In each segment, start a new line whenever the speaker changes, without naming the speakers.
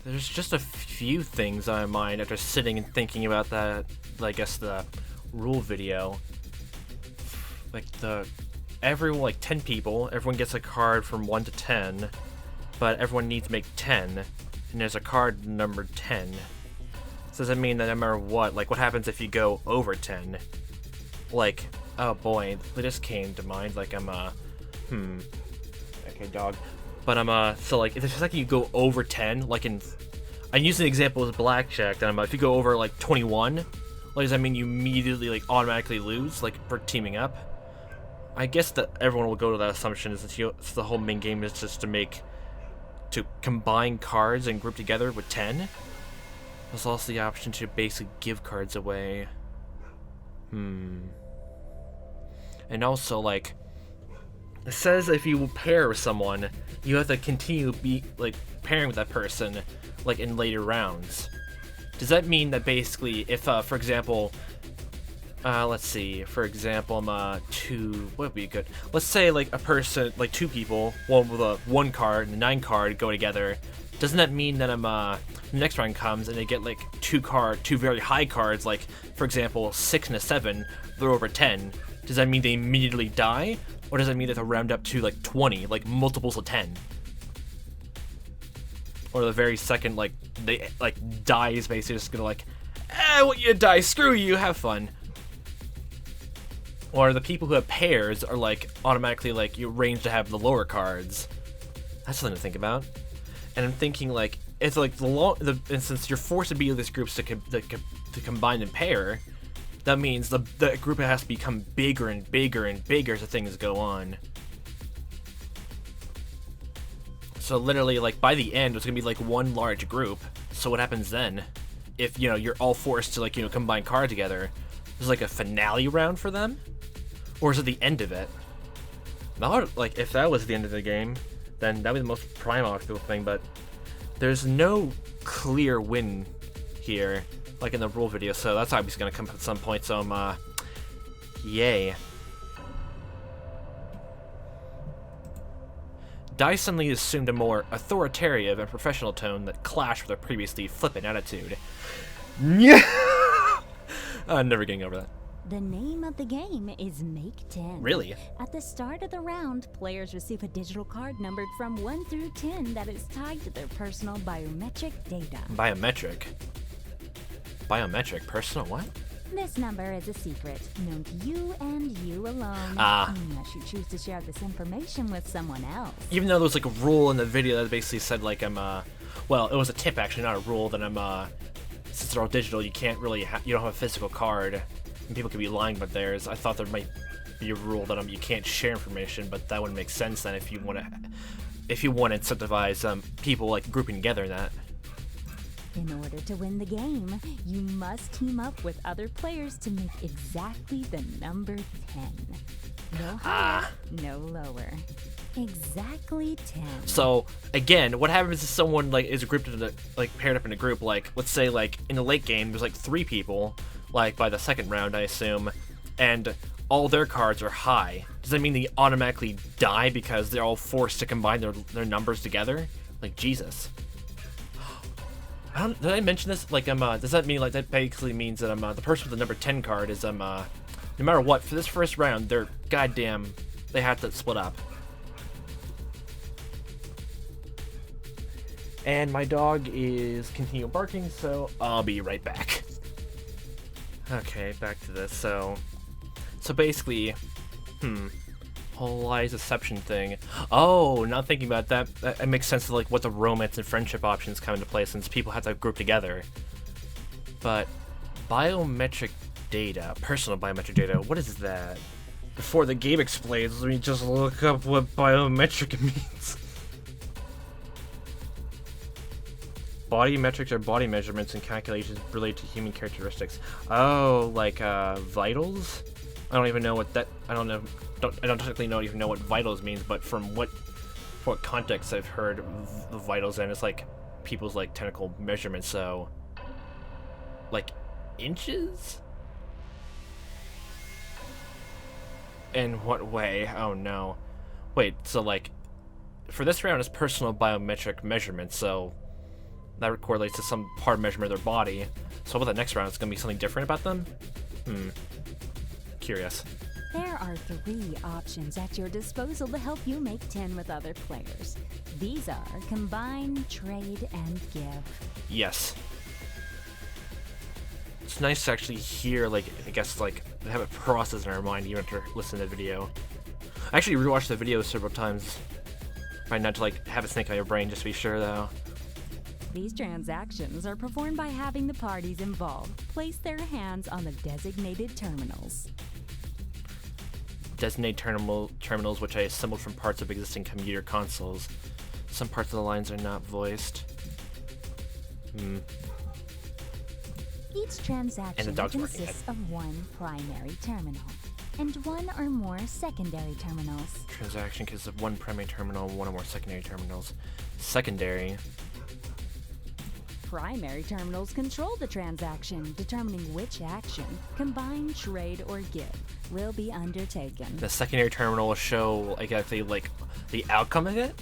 There's just a few things on my mind after sitting and thinking about that, I guess, the rule video. Like, everyone, like 10 people, everyone gets a card from 1 to 10, but everyone needs to make 10, and there's a card numbered 10. So does that mean that no matter what, like, what happens if you go over 10? Like, oh boy, this came to mind, like, okay, dog. But, so, like, if it's like you go over 10, like I'm using the example as blackjack, then if you go over, like, 21, like, does that mean you immediately, like, automatically lose, like, for teaming up? I guess that everyone will go to that assumption, since the whole main game is just to combine cards and group together with 10. There's also the option to basically give cards away. And also, like, it says if you pair with someone, you have to continue pairing with that person, like, in later rounds. Does that mean that basically, if, for example, let's see, for example, what would be good? Let's say, like, a person, like, 2 people, one with a 1 card and a 9 card go together. Doesn't that mean that the next round comes and they get, like, 2 very high cards, like, for example, 6 and a 7, they're over 10. Does that mean they immediately die? Or does that mean that they'll round up to, like, 20, like, multiples of 10? Or the very second, like, they, like, die is basically just gonna, like, I want you to die, screw you, have fun. Or the people who have pairs are, like, automatically, like, you arrange to have the lower cards. That's something to think about. And I'm thinking, like, it's like and since you're forced to be in these groups to combine and pair, that means the group has to become bigger and bigger and bigger as things go on. So literally, like, by the end, it's gonna be like one large group. So what happens then? If, you know, you're all forced to, like, you know, combine cards together, there's like a finale round for them? Or is it the end of it? Like, if that was the end of the game, then that would be the most primal thing, but there's no clear win here, like in the rule video, so that's obviously gonna come at some point, so yay. Dice suddenly assumed a more authoritative and professional tone that clashed with their previously flippant attitude. Yeah. I'm never getting over that.
The name of the game is Make 10.
Really?
At the start of the round, players receive a digital card numbered from 1 through 10 that is tied to their personal biometric data.
Biometric? Biometric? Personal what?
This number is a secret, known to you and you alone. Unless you choose to share this information with someone else.
Even though there was like a rule in the video that basically said, like, well, it was a tip actually, not a rule, that since they're all digital, you can't really, you don't have a physical card. And people could be lying about theirs. I thought there might be a rule that you can't share information, but that wouldn't make sense then if you want to incentivize people, like, grouping together in that.
In order to win the game, you must team up with other players to make exactly the number 10. No higher, no lower. Exactly 10. So
again, what happens if someone, like, is grouped into, like, paired up in a group? Like, let's say, like, in the late game, there's like 3 people, like, by the second round, I assume, and all their cards are high. Does that mean they automatically die because they're all forced to combine their numbers together? Like, Jesus. Did I mention this? Like, does that mean, like, that basically means that the person with the number 10 card is, no matter what, for this first round, they're goddamn, they have to split up. And my dog is continuing barking, so I'll be right back. Okay, back to this. So basically, whole lies deception thing. Oh, not thinking about that. It makes sense to, like, what the romance and friendship options come into play since people have to group together. But biometric data, personal biometric data, what is that? Before the game explains, let me just look up what biometric means. Body metrics are body measurements and calculations related to human characteristics. Oh, like vitals? I don't even know what that. I don't technically even know what vitals means, but from what context I've heard the vitals in, it's like people's, like, technical measurements. So, like, inches? In what way? Oh no. Wait. So, like, for this round, it's personal biometric measurements. So That correlates to some part measurement of their body. So what the next round is going to be something different about them? Curious.
There are 3 options at your disposal to help you make 10 with other players. These are combine, trade, and give.
Yes. It's nice to actually hear, like, I guess, like, have it process in our mind even after listening to the video. I actually rewatched the video several times. Trying not to, like, have it snake on your brain just to be sure, though.
These transactions are performed by having the parties involved place their hands on the designated terminals.
Designated terminals, which I assembled from parts of existing computer consoles. Some parts of the lines are not voiced.
Each transaction consists of 1 primary terminal and 1 or more secondary terminals.
Transaction consists of 1 primary terminal and 1 or more secondary terminals. Secondary.
Primary terminals control the transaction, determining which action, combine, trade, or give, will be undertaken.
The secondary terminal will show, I guess, like the outcome of it?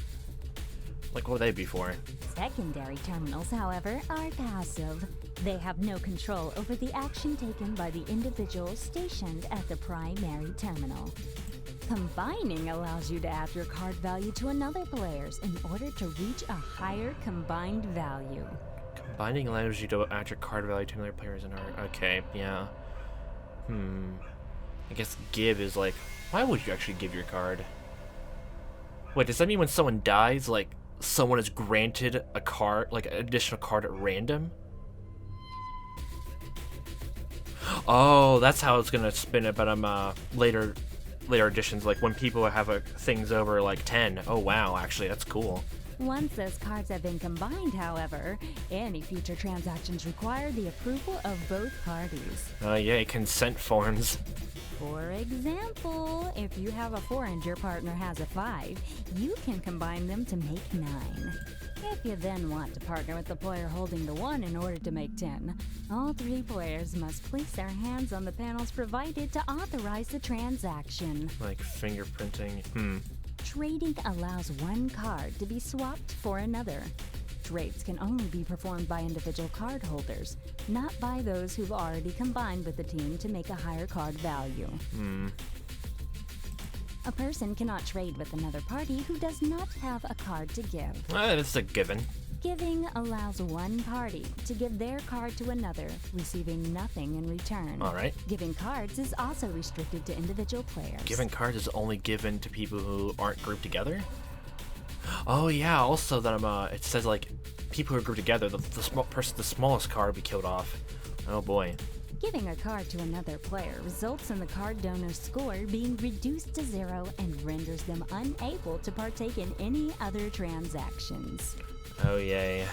Like, what would they be for?
Secondary terminals, however, are passive. They have no control over the action taken by the individual stationed at the primary terminal. Combining allows you to add your card value to another player's in order to reach a higher combined value.
Combining allows you to add your card value to another player's in order. Okay, yeah. I guess give is like, why would you actually give your card? Wait, does that mean when someone dies, like, someone is granted a card, like an additional card at random? Oh, that's how it's gonna spin it, but later editions, like when people have things over like 10. Oh wow, actually that's cool.
Once those cards have been combined, however, any future transactions require the approval of both parties.
Yay, consent forms.
For example, if you have a 4 and your partner has a 5, you can combine them to make 9. If you then want to partner with the player holding the 1 in order to make 10, all 3 players must place their hands on the panels provided to authorize the transaction.
Like fingerprinting.
Trading allows 1 card to be swapped for another. Trades can only be performed by individual card holders, not by those who've already combined with the team to make a higher card value. A person cannot trade with another party who does not have a card to give.
This is a given.
Giving allows 1 party to give their card to another, receiving nothing in return.
Alright.
Giving cards is also restricted to individual players.
Giving cards is only given to people who aren't grouped together? Oh yeah, also that it says like people who are grouped together, the smallest card will be killed off. Oh boy.
Giving a card to another player results in the card donor's score being reduced to 0 and renders them unable to partake in any other transactions.
Oh yay.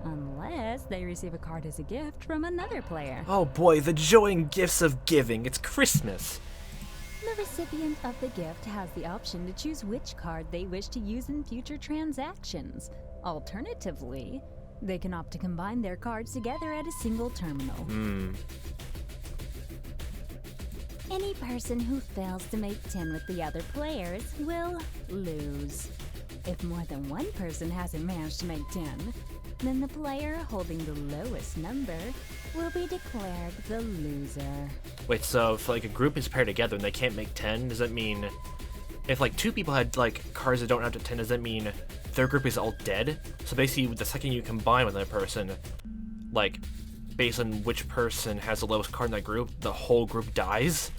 Unless they receive a card as a gift from another player.
Oh boy, the joy and gifts of giving. It's Christmas.
The recipient of the gift has the option to choose which card they wish to use in future transactions. Alternatively, they can opt to combine their cards together at a single terminal. Any person who fails to make 10 with the other players will lose. If more than 1 person hasn't managed to make 10, then the player holding the lowest number will be declared the loser.
Wait, so if like a group is paired together and they can't make 10, does that mean if like 2 people had like cards that don't add to 10, does that mean their group is all dead? So basically the second you combine with another person, like based on which person has the lowest card in that group, the whole group dies?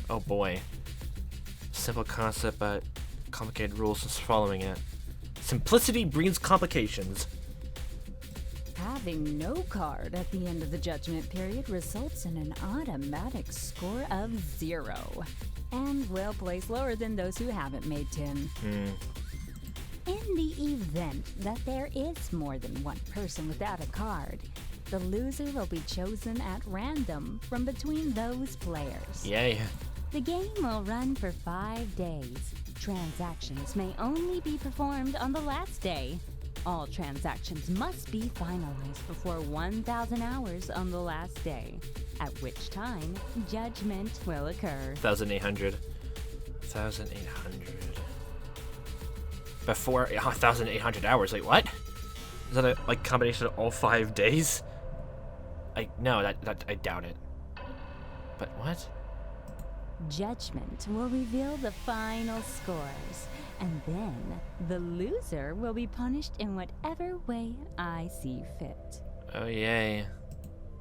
Oh boy. Simple concept, but complicated rules since following it. Simplicity breeds complications.
Having no card at the end of the judgment period results in an automatic score of 0, and will place lower than those who haven't made 10. In the event that there is more than 1 person without a card, the loser will be chosen at random from between those players.
Yay.
The game will run for 5 days. Transactions may only be performed on the last day. All transactions must be finalized before 1,000 hours on the last day, at which time judgment will occur.
1,800. 1,800. before 1,800 hours. Like, what? Is that a like combination of all 5 days? No, I doubt it. But what?
Judgment will reveal the final scores, and then the loser will be punished in whatever way I see fit.
Oh, yay.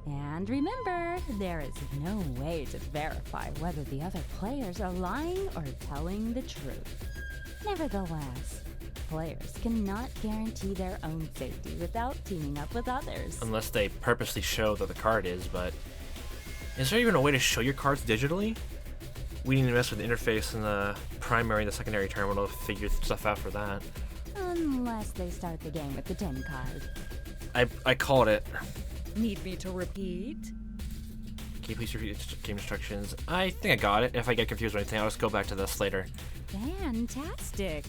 And remember, there is no way to verify whether the other players are lying or telling the truth. Nevertheless, players cannot guarantee their own safety without teaming up with others.
Unless they purposely show that the card is, but... Is there even a way to show your cards digitally? We need to mess with the interface in the primary and the secondary terminal to figure stuff out for that.
Unless they start the game with the 10 card.
I called it.
Need me to repeat?
Can you please repeat game instructions? I think I got it. If I get confused or anything, I'll just go back to this later.
Fantastic.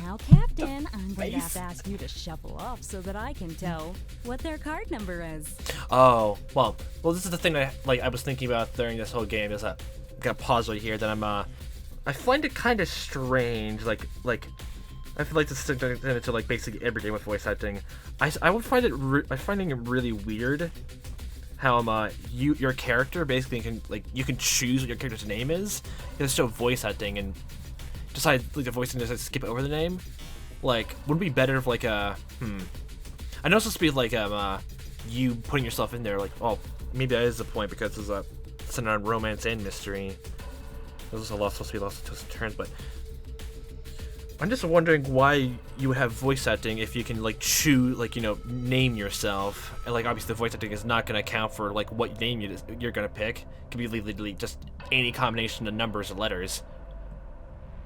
Now, Captain, I'm going to have to ask you to shuffle off so that I can tell what their card number is.
Oh, well, this is the thing that I was thinking about during this whole game is that I'm gonna pause right here. That I find it kind of strange. I feel like this is to like basically every game with voice acting. I would find it finding it really weird how your character basically you can choose what your character's name is. It's still voice acting and decide the voice acting just skip over the name. Like, wouldn't it be better if I know it's supposed to be you putting yourself in there. Like, oh, maybe that is the point because it's a romance and mystery. There's also supposed to be lots of twists and turns, but I'm just wondering why you would have voice acting if you can choose name yourself, and obviously the voice acting is not going to account for what name you're going to pick. It could be literally just any combination of numbers or letters.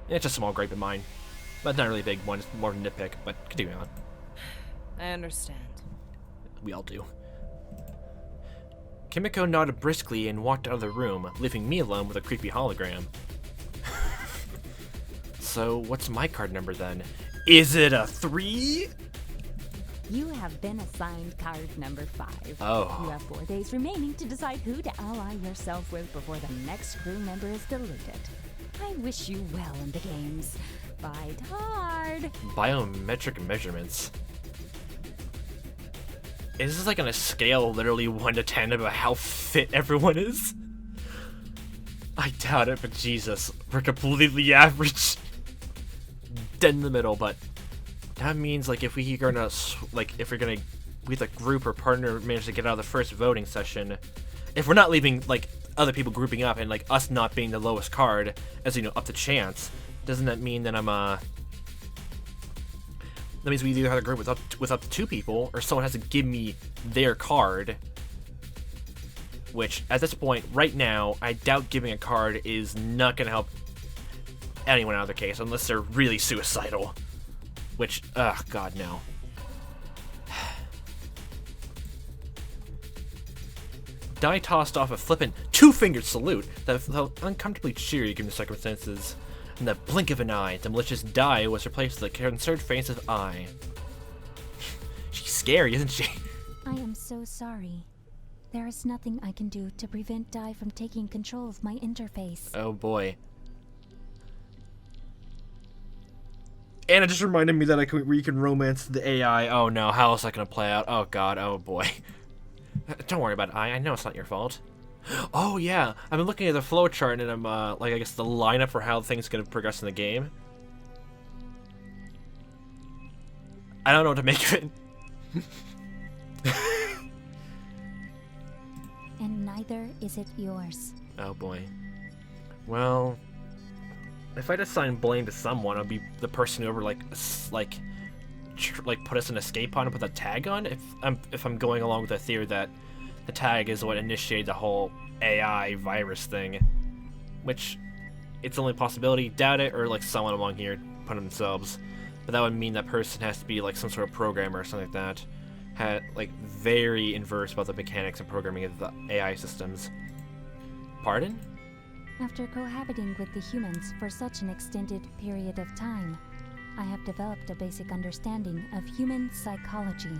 It's just a small gripe of mine, but not really a big one. It's more of a nitpick. But continue on.
I understand.
We all do. Kimiko nodded briskly and walked out of the room, leaving me alone with a creepy hologram. So, what's my card number then? Is it a 3?
You have been assigned card number 5.
Oh.
You have 4 days remaining to decide who to ally yourself with before the next crew member is deleted. I wish you well in the games. Fight hard.
Biometric measurements. Is this on a scale literally 1 to 10 about how fit everyone is? I doubt it, but Jesus, we're completely average. Dead in the middle, but that means if we're gonna with a group or partner manage to get out of the first voting session, if we're not leaving other people grouping up and us not being the lowest card as up to chance, doesn't that mean that that means we either have a group with up to 2 people, or someone has to give me their card. Which, at this point, right now, I doubt giving a card is not going to help anyone out of their case, unless they're really suicidal. Which, God, no. Dai tossed off a flippant 2-fingered salute that felt uncomfortably cheery given the circumstances. In the blink of an eye, the malicious Dai was replaced with a concerned face of eye. She's scary, isn't she?
I am so sorry. There is nothing I can do to prevent Dai from taking control of my interface.
Oh boy. And it just reminded me that we can romance the AI. Oh no, how is that gonna play out? Oh god, oh boy. Don't worry about it, I know it's not your fault. Oh yeah, I've been looking at the flowchart and I'm I guess the lineup for how things are gonna progress in the game. I don't know what to make of it.
And neither is it yours.
Oh boy. Well, if I'd assign blame to someone, I'd be the person who ever put us in escape pod and put that tag on. If I'm going along with the theory that the tag is what initiated the whole AI virus thing, which it's the only possibility. Doubt it, or someone among here put it themselves. But that would mean that person has to be some sort of programmer or something like that. Had very inverse about the mechanics and programming of the AI systems. Pardon?
After cohabiting with the humans for such an extended period of time, I have developed a basic understanding of human psychology.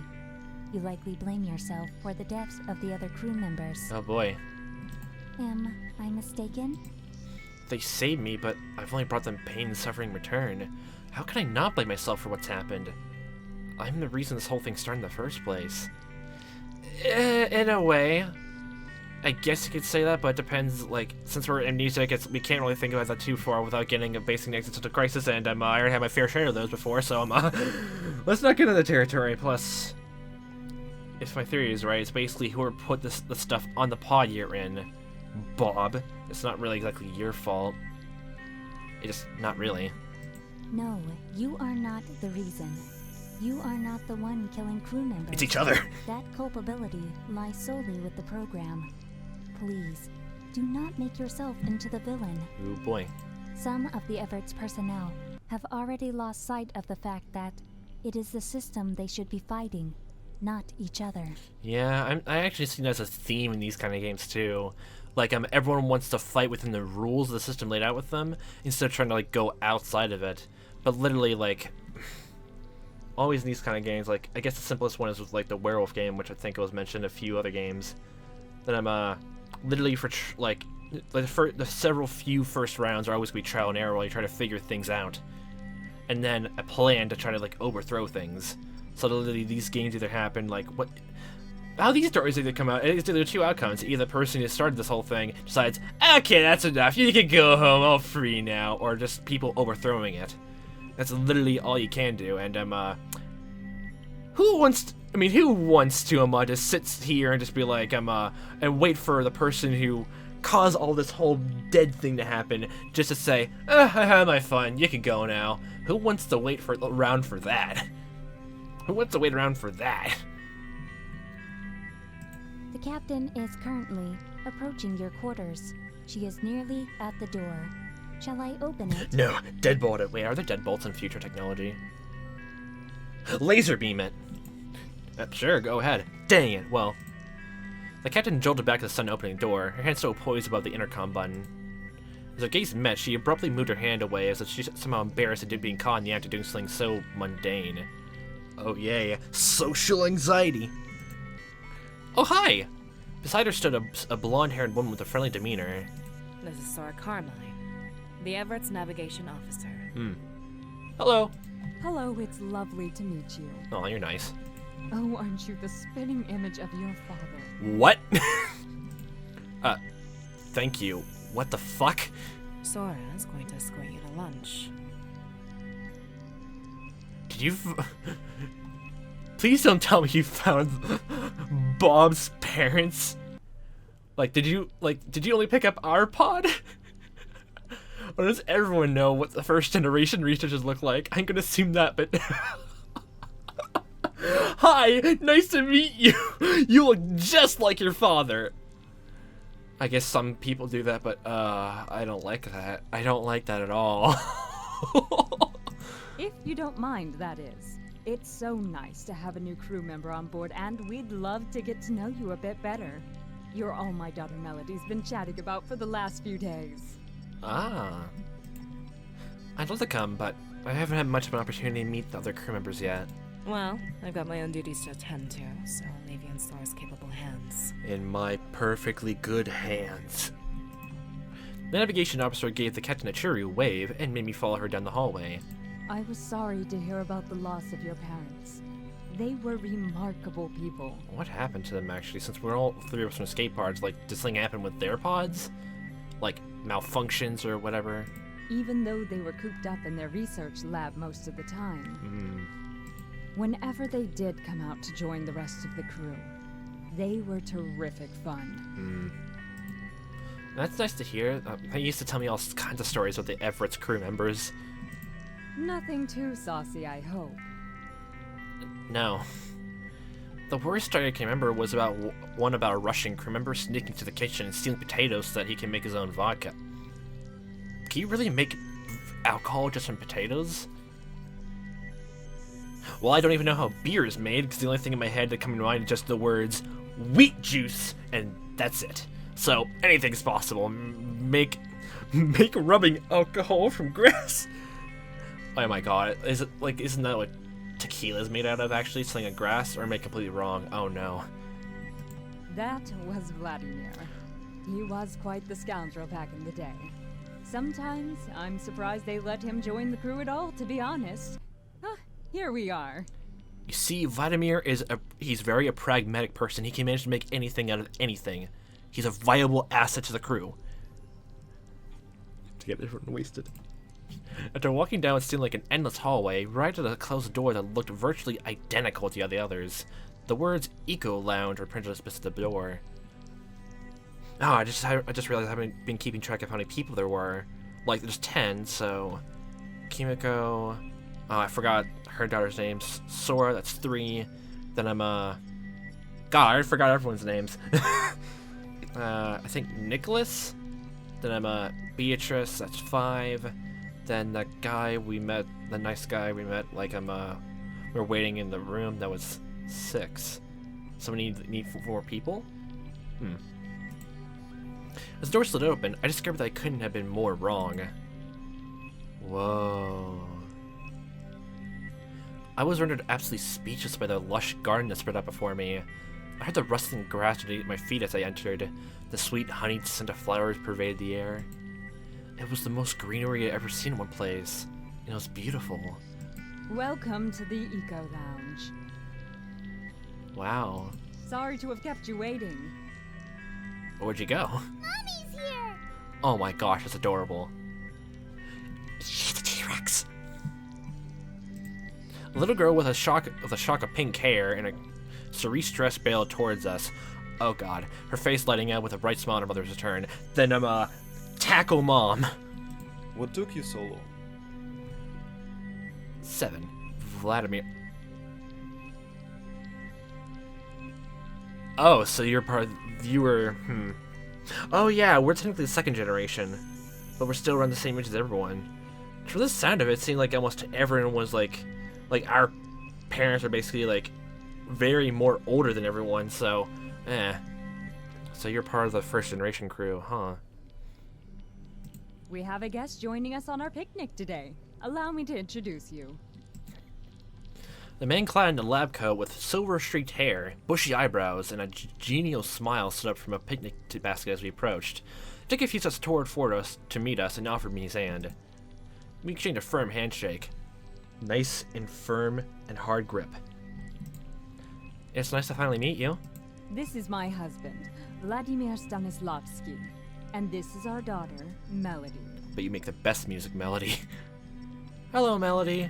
You likely blame yourself for the deaths of the other crew members.
Oh boy.
Am I mistaken?
They saved me, but I've only brought them pain and suffering in return. How can I not blame myself for what's happened? I'm the reason this whole thing started in the first place. In a way. I guess you could say that, but it depends, like, since we're amnesic, we can't really think about that too far without getting a basic existential crisis, and I already had my fair share of those before, so let's not get into the territory. Plus, if my theory is right, it's basically whoever put the stuff on the pod you're in, Bob. It's not really exactly your fault. It's not really.
No, you are not the reason. You are not the one killing crew members.
It's each other.
That culpability lies solely with the program. Please, do not make yourself into the villain.
Ooh boy.
Some of the Everett's personnel have already lost sight of the fact that it is the system they should be fighting, not each other.
Yeah, I actually see that as a theme in these kind of games too. Like, everyone wants to fight within the rules of the system laid out with them, instead of trying to, like, go outside of it. But literally, like, always in these kind of games, like, I guess the simplest one is with, like, the werewolf game, which I think was mentioned in a few other games. That I'm, literally for, the several few first rounds are always going to be trial and error while you try to figure things out. And then a plan to try to, like, overthrow things. So literally these games either happen, like, how these stories either come out, it's either two outcomes. Either the person who started this whole thing decides, okay, that's enough, you can go home, I'm free now, or just people overthrowing it. That's literally all you can do, and who wants to just sit here and just be like, and wait for the person who caused all this whole dead thing to happen just to say, I had my fun, you can go now. Who wants to wait around for that? Who wants to wait around for that?
The captain is currently approaching your quarters. She is nearly at the door. Shall I open it?
No, deadbolt it. Wait, are there deadbolts in future technology? Laser beam it. Sure, go ahead. Dang it, well. The captain jolted back to the sun opening door, her hand still poised above the intercom button. As their gaze met, she abruptly moved her hand away as if she somehow embarrassed at being caught in the act of doing something so mundane. Oh yay, social anxiety. Oh hi! Beside her stood a blonde-haired woman with a friendly demeanor.
This is Sora Carmine, the Everett's navigation officer.
Hello.
Hello, it's lovely to meet you.
Oh, you're nice.
Oh, aren't you the spitting image of your father?
What? Thank you. What the fuck?
Sora is going to escort you to lunch.
Did you... Please don't tell me you found Bob's parents. Like, did you only pick up our pod? Or does everyone know what the first generation researchers look like? I'm gonna assume that, but... Hi, nice to meet you. You look just like your father. I guess some people do that, but I don't like that. I don't like that at all.
If you don't mind, that is. It's so nice to have a new crew member on board, and we'd love to get to know you a bit better. You're all my daughter Melody's been chatting about for the last few days.
Ah. I'd love to come, but I haven't had much of an opportunity to meet the other crew members yet.
Well, I've got my own duties to attend to, so I'll leave you in Sora's capable hands.
In my perfectly good hands. The navigation officer gave the captain a cheery wave and made me follow her down the hallway.
I was sorry to hear about the loss of your parents. They were remarkable people.
What happened to them, actually, since we're all three of us from escape pods? Like, did something happen with their pods? Like, malfunctions or whatever?
Even though they were cooped up in their research lab most of the time. Whenever they did come out to join the rest of the crew, they were terrific fun.
That's nice to hear. They used to tell me all kinds of stories with the Everett's crew members.
Nothing too saucy, I hope.
No. The worst story I can remember was one about a Russian crew member sneaking to the kitchen and stealing potatoes so that he can make his own vodka. Can you really make alcohol just from potatoes? Well, I don't even know how beer is made, because the only thing in my head that comes to mind is just the words wheat juice, and that's it. So, anything's possible. Make rubbing alcohol from grass. Oh my god, isn't that what tequila's made out of, actually? Something like grass? Or am I completely wrong? Oh no.
That was Vladimir. He was quite the scoundrel back in the day. Sometimes I'm surprised they let him join the crew at all, to be honest. Ah, here we are.
You see, Vladimir he's very a pragmatic person. He can manage to make anything out of anything. He's a viable asset to the crew. To get everyone wasted. After walking down what seemed like an endless hallway, right at a closed door that looked virtually identical to the others, the words Eco Lounge were printed opposite the door. Oh, I just realized I haven't been keeping track of how many people there were. Like, there's 10, so... Kimiko... Oh, I forgot her daughter's names. Sora, that's 3. Then I'm, God, I forgot everyone's names. I think Nicholas. Then I'm, Beatrice, that's 5. Then the guy we met, the nice guy we met, like, we're waiting in the room, that was 6. So we need 4 people? As the door slid open, I discovered that I couldn't have been more wrong. Whoa. I was rendered absolutely speechless by the lush garden that spread out before me. I heard the rustling grass beneath my feet as I entered. The sweet honeyed scent of flowers pervaded the air. It was the most greenery I'd ever seen in one place. It was beautiful.
Welcome to the Eco Lounge.
Wow.
Sorry to have kept you waiting.
Where'd you go?
Mommy's here!
Oh my gosh, that's adorable. She's a T-Rex. A little girl with a shock of pink hair and a cerise dress bailed towards us. Oh god, her face lighting up with a bright smile on her mother's return. Then tackle mom.
What took you so long?
7. Vladimir. Oh, so you're Oh yeah, we're technically the 2nd generation, but we're still around the same age as everyone. From the sound of it, it seemed like almost everyone was like our parents are basically like very more older than everyone, so So you're part of the 1st generation crew, huh?
We have a guest joining us on our picnic today. Allow me to introduce you.
The man clad in a lab coat with silver-streaked hair, bushy eyebrows, and a genial smile stood up from a picnic basket as we approached. He took a few steps toward us to meet us and offered me his hand. We exchanged a firm handshake. Nice and firm and hard grip. It's nice to finally meet you.
This is my husband, Vladimir Stanislavski. And this is our daughter, Melody.
But you make the best music, Melody. Hello, Melody.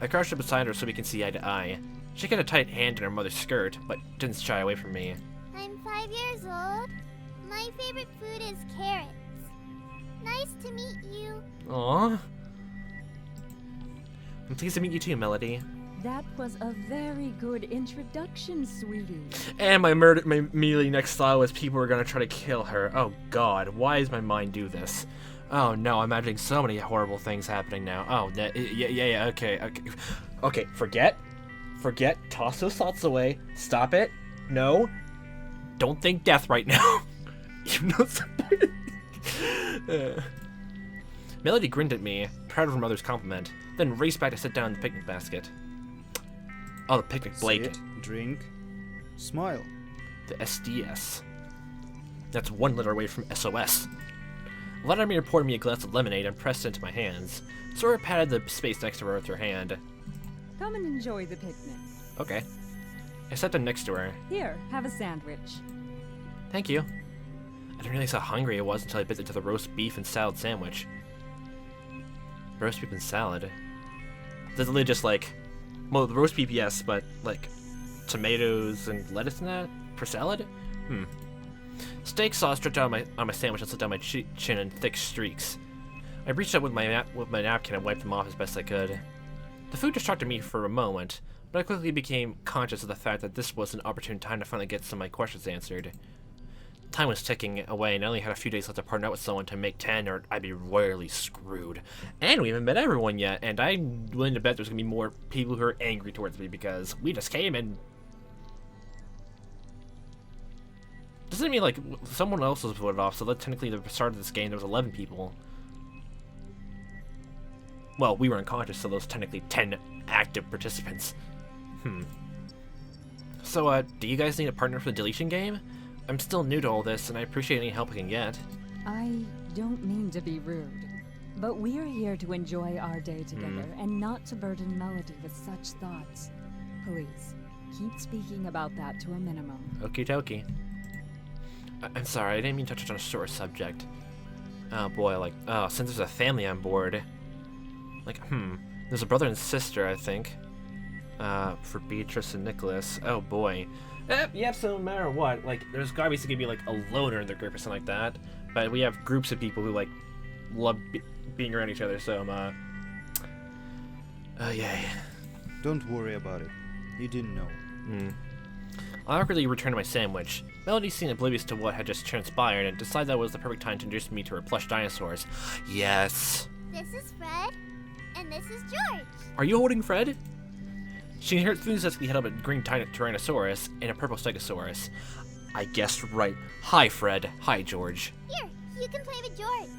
I crouched up beside her so we can see eye to eye. She had a tight hand in her mother's skirt, but didn't shy away from me.
I'm 5 years old. My favorite food is carrots. Nice to meet you.
Aww. I'm pleased to meet you too, Melody.
That was a very good introduction, sweetie.
And my immediately next thought was people were gonna try to kill her. Oh god, why does my mind do this? Oh no, I'm imagining so many horrible things happening now. Oh, yeah, okay, forget, toss those thoughts away, stop it, no, don't think death right now. You know something? Melody grinned at me, proud of her mother's compliment, then raced back to sit down in the picnic basket. Oh, the picnic Blake.
Sit, drink, smile.
The SDS. That's 1 letter away from SOS. Vladimir poured me a glass of lemonade and pressed it into my hands. Sora patted the space next to her with her hand.
Come and enjoy the picnic.
Okay. I sat down next to her.
Here, have a sandwich.
Thank you. I didn't realize how hungry I was until I bit into the roast beef and salad sandwich. Roast beef and salad? There's literally just like... Well, the roast beef, yes, but like tomatoes and lettuce in that? For salad? Steak sauce dripped out on my sandwich and slipped down my chin in thick streaks. I reached out with my napkin and wiped them off as best I could. The food distracted me for a moment, but I quickly became conscious of the fact that this was an opportune time to finally get some of my questions answered. Time was ticking away, and I only had a few days left to partner up with someone to make 10, or I'd be royally screwed. And we haven't met everyone yet, and I'm willing to bet there's going to be more people who are angry towards me because we just came and... Doesn't it mean, like, someone else was voted off, so that technically at the start of this game there was 11 people. Well, we were unconscious, so those technically 10 active participants. So, do you guys need a partner for the Deletion Game? I'm still new to all this, and I appreciate any help I can get.
I don't mean to be rude, but we're here to enjoy our day together and not to burden Melody with such thoughts. Please, keep speaking about that to a minimum.
Okie dokie. I'm sorry, I didn't mean to touch on a sore subject. Oh boy, like, since there's a family on board, like, there's a brother and sister, I think, for Beatrice and Nicholas. Oh boy. Yeah, so no matter what, like, there's obviously gonna be, like, a loner in the group or something like that, but we have groups of people who, like, love being around each other, so, yay.
Don't worry about it. You didn't know.
I awkwardly returned to my sandwich. Melody seemed oblivious to what had just transpired and decided that was the perfect time to introduce me to her plush dinosaurs. Yes.
This is Fred, and this is George.
Are you holding Fred? She enthusiastically held up a green Tyrannosaurus and a purple Stegosaurus. I guessed right. Hi, Fred. Hi, George.
Here, you can play with George.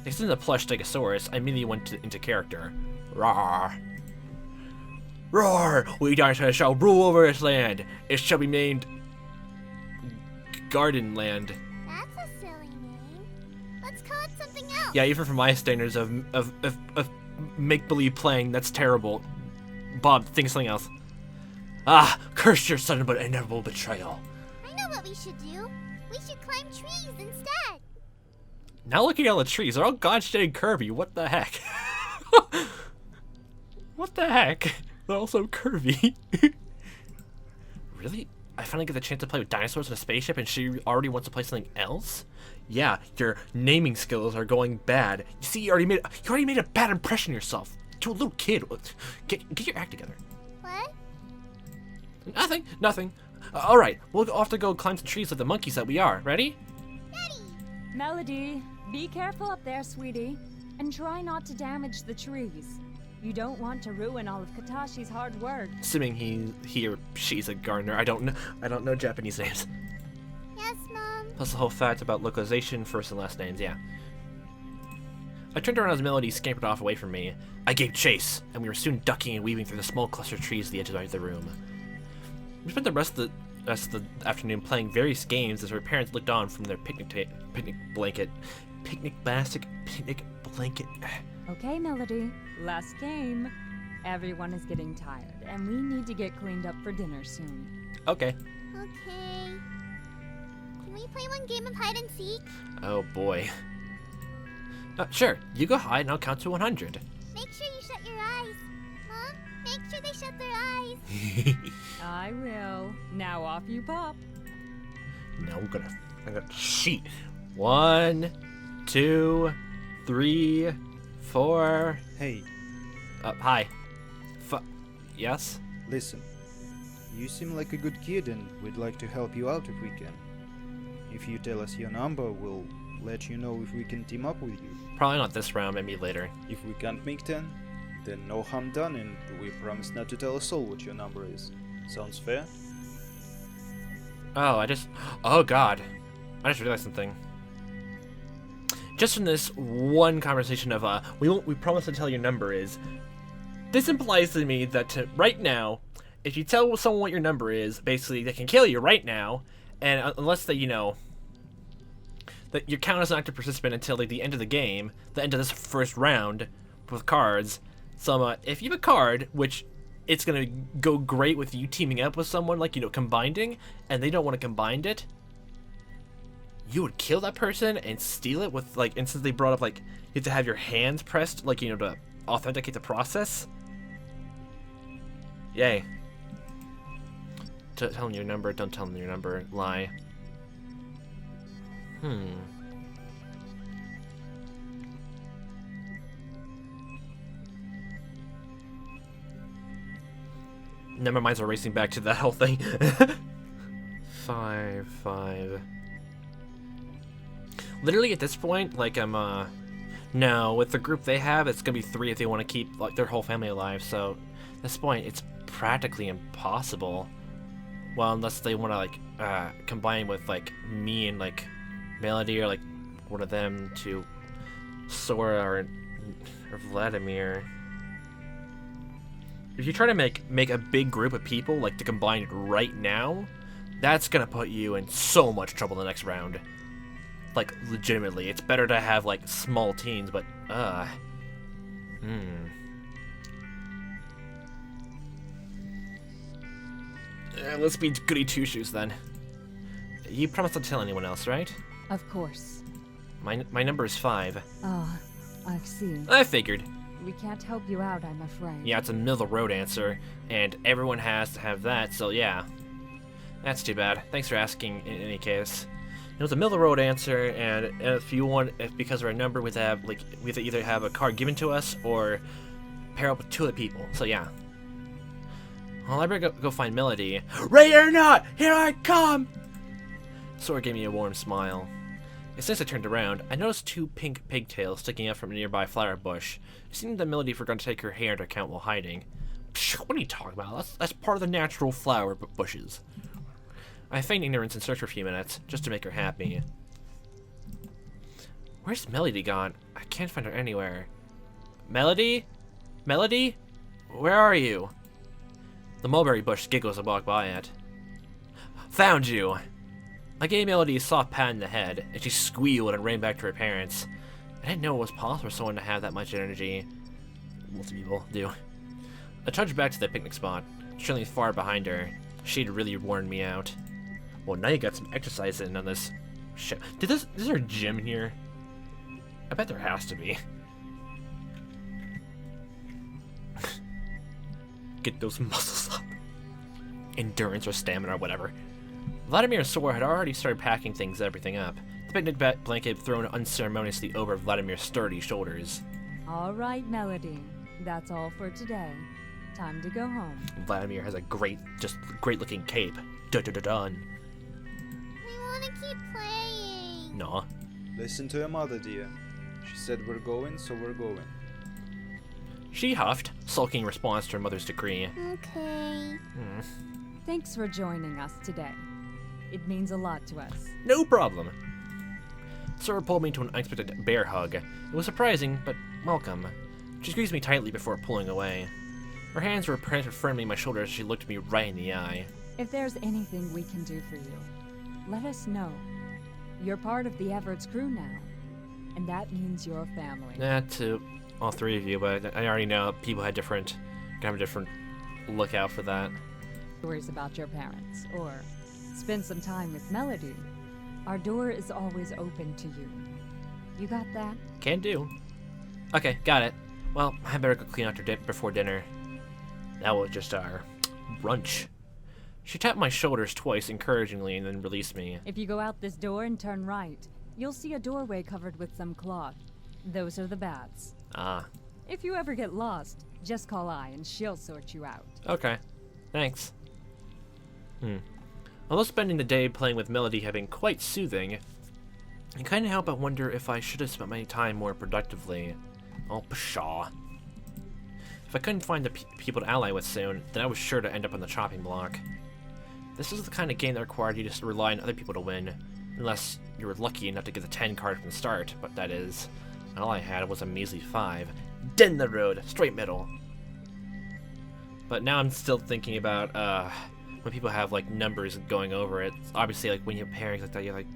Next to the plush Stegosaurus, I immediately went into character. Roar. Roar! We dinosaurs shall rule over this land. It shall be named Garden Land.
That's a silly name. Let's call it something else.
Yeah, even for my standards of make-believe playing, that's terrible. Bob, think of something else. Ah, curse your sudden but inevitable betrayal.
I know what we should do. We should climb trees instead.
Now looking at all the trees, they're all gosh-dang curvy. What the heck? What the heck? They're all so curvy. Really? I finally get the chance to play with dinosaurs in a spaceship and she already wants to play something else? Yeah, your naming skills are going bad. You see, you already made a bad impression of yourself. To a little kid. Get your act together.
What?
Nothing. Alright, we'll have to go climb some trees like the monkeys that we are. Ready?
Daddy!
Melody, be careful up there, sweetie, and try not to damage the trees. You don't want to ruin all of Katashi's hard work.
Assuming he or she's a gardener. I don't know Japanese names.
Yes, Mom.
Plus the whole fact about localization, first and last names, yeah. I turned around as Melody scampered off away from me. I gave chase, and we were soon ducking and weaving through the small cluster of trees at the edge of the room. We spent the rest of the afternoon playing various games as our parents looked on from their picnic blanket.
Okay, Melody, last game. Everyone is getting tired, and we need to get cleaned up for dinner soon.
Okay.
Okay. Can we play one game of hide and seek?
Oh boy. Sure, you go hide and I'll count to 100.
Make sure you shut your eyes. Mom, make sure they shut their eyes.
I will. Now off you pop.
Now I'm gonna cheat. 1, 2, 3, 4.
Hey,
Hi. Yes?
listen. You seem like a good kid and we'd like to help you out if we can. If you tell us your number, we'll let you know if we can team up with you.
Probably not this round, maybe later.
If we can't make 10, then no harm done and we promise not to tell a soul what your number is. Sounds fair?
Oh god. I just realized something. Just from this one conversation of, we promise to tell your number is, this implies to me that right now, if you tell someone what your number is, basically they can kill you right now, and unless they, that you count as an active participant until like the end of the game, the end of this first round with cards. So if you have a card, which it's gonna go great with you teaming up with someone, like combining, and they don't want to combine it, you would kill that person and steal it with and since they brought up you have to have your hands pressed to authenticate the process. Yay. Tell them your number, don't tell them your number, lie. Never mind, we're racing back to that whole thing. 5. Literally at this point, no, with the group they have, it's gonna be 3 if they want to keep their whole family alive. So at this point, it's practically impossible. Well, unless they want to combine with me and Melody or one of them to Sora or Vladimir. If you try to make a big group of people to combine right now, that's gonna put you in so much trouble the next round. like, legitimately. It's better to have, like, small teens, but, let's be goody two-shoes, then. You promised not to tell anyone else, right?
Of course.
My number is 5.
Ah, I see.
I figured.
We can't help you out, I'm afraid.
Yeah, it's a middle-of-the-road answer, and everyone has to have that, so yeah. That's too bad. Thanks for asking, in any case. It was a middle-of-the-road answer, and if because of our number, we have to either have a card given to us, or pair up with 2 other people, so yeah. Well, I better go find Melody. Ready or not, here I come! Sora gave me a warm smile. As soon as I turned around, I noticed 2 pink pigtails sticking up from a nearby flower bush. It seemed that Melody forgot to take her hair into account while hiding. Psh, what are you talking about? That's part of the natural flower bushes. I feigned ignorance and searched for a few minutes, just to make her happy. Where's Melody gone? I can't find her anywhere. Melody? Melody? Where are you? The mulberry bush giggles and walk by it. Found you! I gave Melody a soft pat in the head, and she squealed and ran back to her parents. I didn't know it was possible for someone to have that much energy. Most people do. I trudged back to the picnic spot, trailing far behind her. She'd really worn me out. Well, now you got some exercise in on this shit. Is there a gym here? I bet there has to be. Get those muscles up. Endurance or stamina or whatever. Vladimir and Sora had already started packing everything up. The picnic blanket thrown unceremoniously over Vladimir's sturdy shoulders.
All right, Melody. That's all for today. Time to go home.
Vladimir has a great looking cape. Dun.
We want to keep playing.
Nah.
Listen to your mother, dear. She said we're going, so we're going.
She huffed, sulking in response to her mother's decree.
Okay.
Thanks for joining us today. It means a lot to us.
No problem. Sora pulled me into an unexpected bear hug. It was surprising, but welcome. She squeezed me tightly before pulling away. Her hands were planted firmly on my shoulders as she looked me right in the eye.
If there's anything we can do for you, let us know. You're part of the Everett's crew now, and that means your family.
To all 3 of you, but I already know people have a different lookout for that.
Stories about your parents, or spend some time with Melody. Our door is always open to you. You got that?
Can do. Okay, got it. Well, I better go clean after before dinner. That was just our brunch. She tapped my shoulders twice encouragingly and then released me.
If you go out this door and turn right, you'll see a doorway covered with some cloth. Those are the bats.
Ah.
If you ever get lost, just call I and she'll sort you out.
Okay. Thanks. Although spending the day playing with Melody had been quite soothing, I couldn't help but wonder if I should have spent my time more productively. Oh, pshaw. If I couldn't find the people to ally with soon, then I was sure to end up on the chopping block. This is the kind of game that required you to rely on other people to win, unless you were lucky enough to get the 10 card from the start, but that is, all I had was a measly 5. Dead in the road, straight middle. But now I'm still thinking about, when people have, like, numbers going over it. Obviously, like, when you have pairings like that, you, like,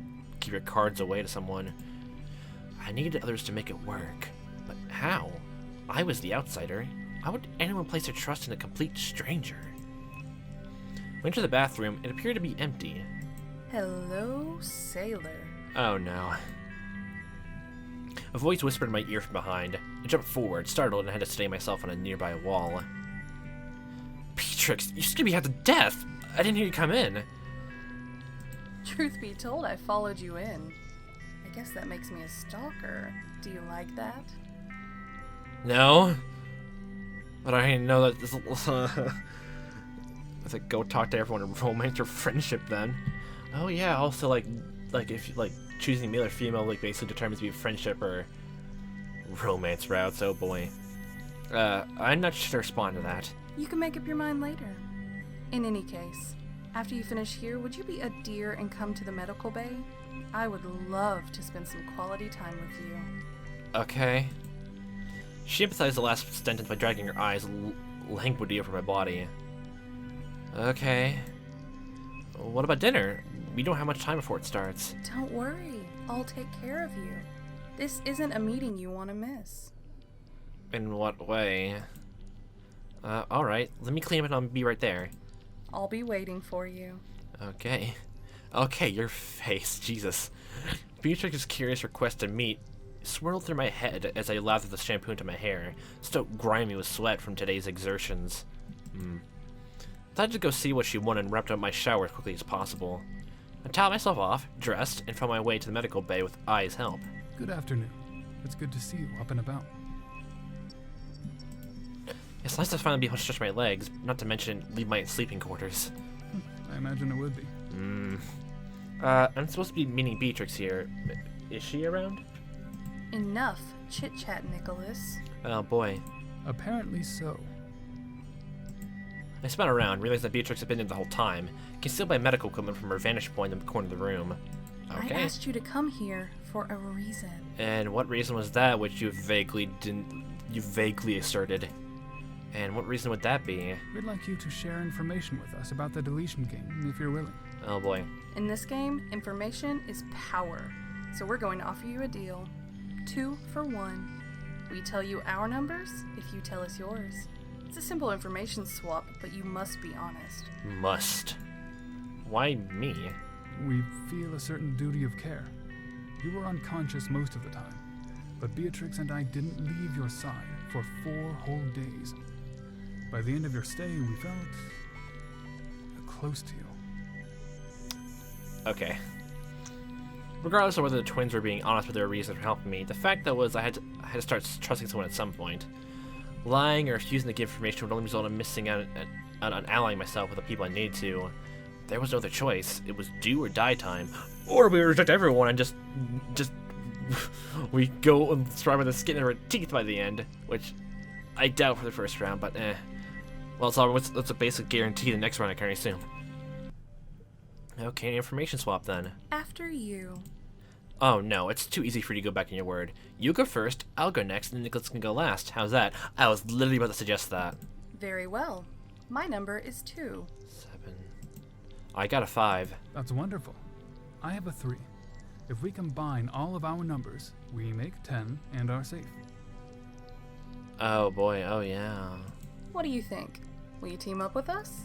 give your cards away to someone. I needed others to make it work. But how? I was the outsider. Why would anyone place their trust in a complete stranger? Went to the bathroom. It appeared to be empty.
Hello, sailor.
Oh, no. A voice whispered in my ear from behind. I jumped forward, startled, and had to steady myself on a nearby wall. Petrix, you scared me half to death! I didn't hear you come in.
Truth be told, I followed you in. I guess that makes me a stalker. Do you like that?
No. But I didn't know that this I think go talk to everyone and romance or friendship then. Oh yeah, also like if you like choosing male or female like basically determines if you have friendship or romance routes, oh boy. I'm not sure to respond to that.
You can make up your mind later. In any case, after you finish here, would you be a dear and come to the medical bay? I would love to spend some quality time with you.
Okay. She emphasized the last sentence by dragging her eyes languidly over my body. Okay. What about dinner? We don't have much time before it starts.
Don't worry. I'll take care of you. This isn't a meeting you want to miss.
In what way? Alright. Let me clean up and I'll be right there.
I'll be waiting for you.
Okay. Okay, your face. Jesus. Beatrix's curious request to meet swirled through my head as I lathered the shampoo into my hair, still grimy with sweat from today's exertions. I thought I'd go see what she wanted and wrapped up my shower as quickly as possible. I towed myself off, dressed, and found my way to the medical bay with Ai's help.
Good afternoon. It's good to see you up and about.
It's nice to finally be able to stretch my legs, not to mention leave my sleeping quarters.
I imagine it would be.
I'm supposed to be meeting Beatrix here. Is she around?
Enough chit-chat, Nicholas.
Oh boy.
Apparently so.
I spun around, realized that Beatrix had been in the whole time, concealed by medical equipment from her vantage point in the corner of the room. Okay.
I asked you to come here for a reason.
And what reason was that which you vaguely asserted? And what reason would that be?
We'd like you to share information with us about the Deletion Game, if you're willing.
Oh boy.
In this game, information is power. So we're going to offer you a deal. 2 for 1. We tell you our numbers if you tell us yours. It's a simple information swap, but you must be honest.
Must. Why me?
We feel a certain duty of care. You were unconscious most of the time, but Beatrix and I didn't leave your side for 4 whole days. By the end of your stay, we felt close to you.
Okay. Regardless of whether the twins were being honest with their reasons for helping me, the fact that was I had to start trusting someone at some point. Lying or refusing to give information would only result in missing out on allying myself with the people I needed to. There was no other choice. It was do or die time. Or we reject everyone and just we go and survive with the skin of our teeth by the end, which I doubt for the first round, but eh. Well, it's a basic guarantee the next round I can assume. Okay, information swap then.
After you.
Oh no, it's too easy for you to go back in your word. You go first, I'll go next, and Nicholas can go last. How's that? I was literally about to suggest that.
Very well. My number is 2.
7. I got a 5.
That's wonderful. I have a 3. If we combine all of our numbers, we make 10 and are safe.
Oh boy, oh yeah.
What do you think? Will you team up with us?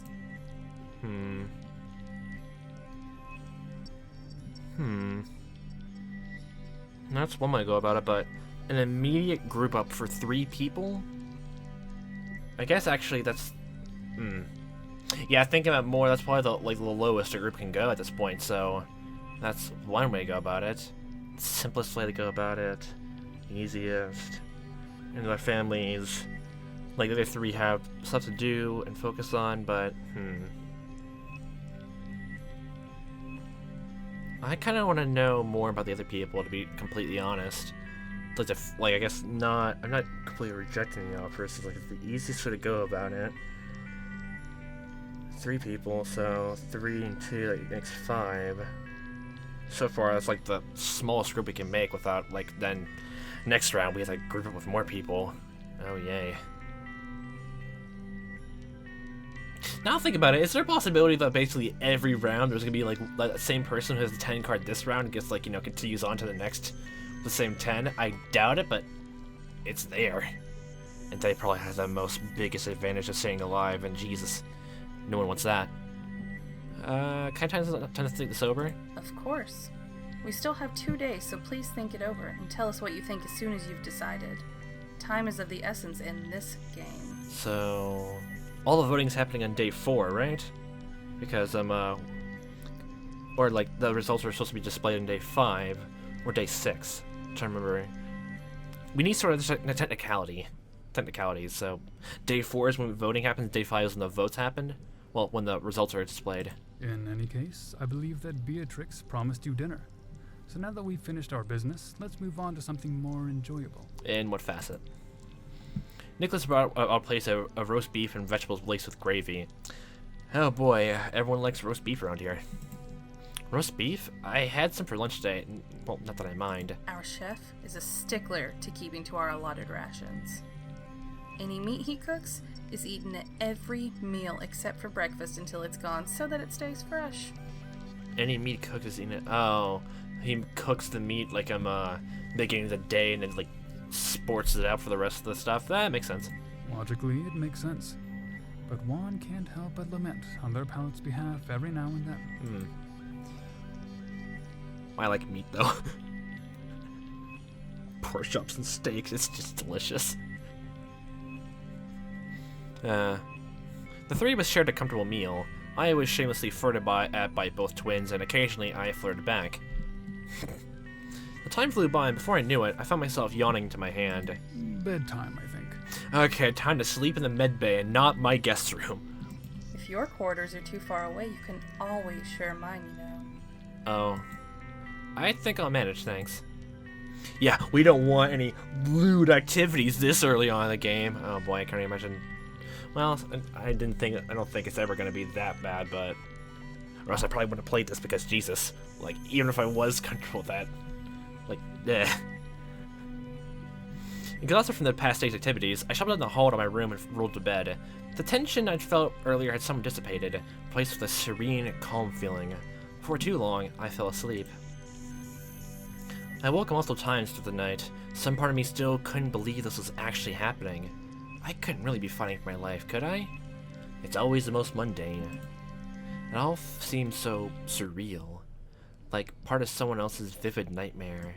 That's one way to go about it, but an immediate group up for 3 people? I guess actually that's... Yeah, thinking about it more, that's probably the lowest a group can go at this point, so that's one way to go about it. Simplest way to go about it. Easiest. And their families, like the other 3 have stuff to do and focus on, but I kind of want to know more about the other people, to be completely honest. Like I guess not. I'm not completely rejecting the offer. It's like it's the easiest way to go about it. 3 people, so 3 and 2 that makes 5. So far, that's like the smallest group we can make without then next round we have to group up with more people. Oh yay. Now think about it, is there a possibility that basically every round there's gonna be like that same person who has the 10 card this round and gets continues on to the next with the same 10? I doubt it, but it's there. And they probably have the biggest advantage of staying alive, and Jesus, no one wants that. Can I time to think this over?
Of course. We still have 2 days, so please think it over and tell us what you think as soon as you've decided. Time is of the essence in this game.
So, all the voting's happening on day 4, right? Because or the results are supposed to be displayed on day 5 or day 6. I'm trying to remember. We need sort of technicalities. So, day 4 is when voting happens. Day 5 is when the votes happen. Well, when the results are displayed.
In any case, I believe that Beatrix promised you dinner. So now that we've finished our business, let's move on to something more enjoyable.
In what facet? Nicholas brought our place a roast beef and vegetables laced with gravy. Oh boy, everyone likes roast beef around here. Roast beef? I had some for lunch today. Well, not that I mind.
Our chef is a stickler to keeping to our allotted rations. Any meat he cooks is eaten at every meal except for breakfast until it's gone so that it stays fresh.
Any meat cooked is eaten. Oh, He cooks the meat like I'm beginning of the day and then like sports it out for the rest of the stuff. That makes sense.
Logically, it makes sense. But one can't help but lament on their palate's behalf every now and then.
I like meat though. Pork chops and steaks, it's just delicious. The three of us shared a comfortable meal. I was shamelessly flirted by both twins, and occasionally I flirted back. The time flew by, and before I knew it, I found myself yawning into my hand.
Bedtime, I think.
Okay, time to sleep in the med bay and not my guest room.
If your quarters are too far away, you can always share mine, you know.
Oh. I think I'll manage, thanks. Yeah, we don't want any lewd activities this early on in the game. Oh boy, I can't imagine. Well, I don't think it's ever gonna be that bad, but... Or else I probably wouldn't have played this because, Jesus. Like, even if I was comfortable with that. Like, eh. Exhausted from the past day's activities, I shoved down the hall to my room and rolled to bed. The tension I'd felt earlier had somewhat dissipated, replaced with a serene, calm feeling. For too long, I fell asleep. I woke multiple times through the night. Some part of me still couldn't believe this was actually happening. I couldn't really be fighting for my life, could I? It's always the most mundane. It all seemed so surreal, like part of someone else's vivid nightmare.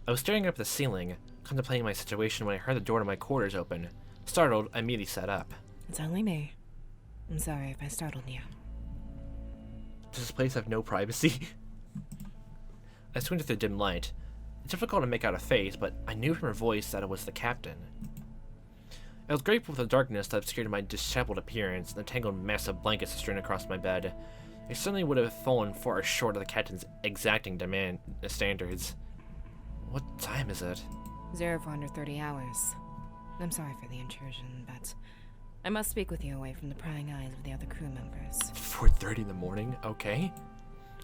I was staring up at the ceiling, contemplating my situation when I heard the door to my quarters open. Startled, I immediately sat up.
It's only me. I'm sorry if I startled you.
Does this place have no privacy? I squinted through the dim light. It's difficult to make out a face, but I knew from her voice that it was the captain. I was grateful for the darkness that obscured my disheveled appearance and the tangled mess of blankets strewn across my bed. I certainly would have fallen far short of the captain's exacting standards. What time is it?
0430 hours. I'm sorry for the intrusion, but I must speak with you away from the prying eyes of the other crew members.
4:30 in the morning? Okay.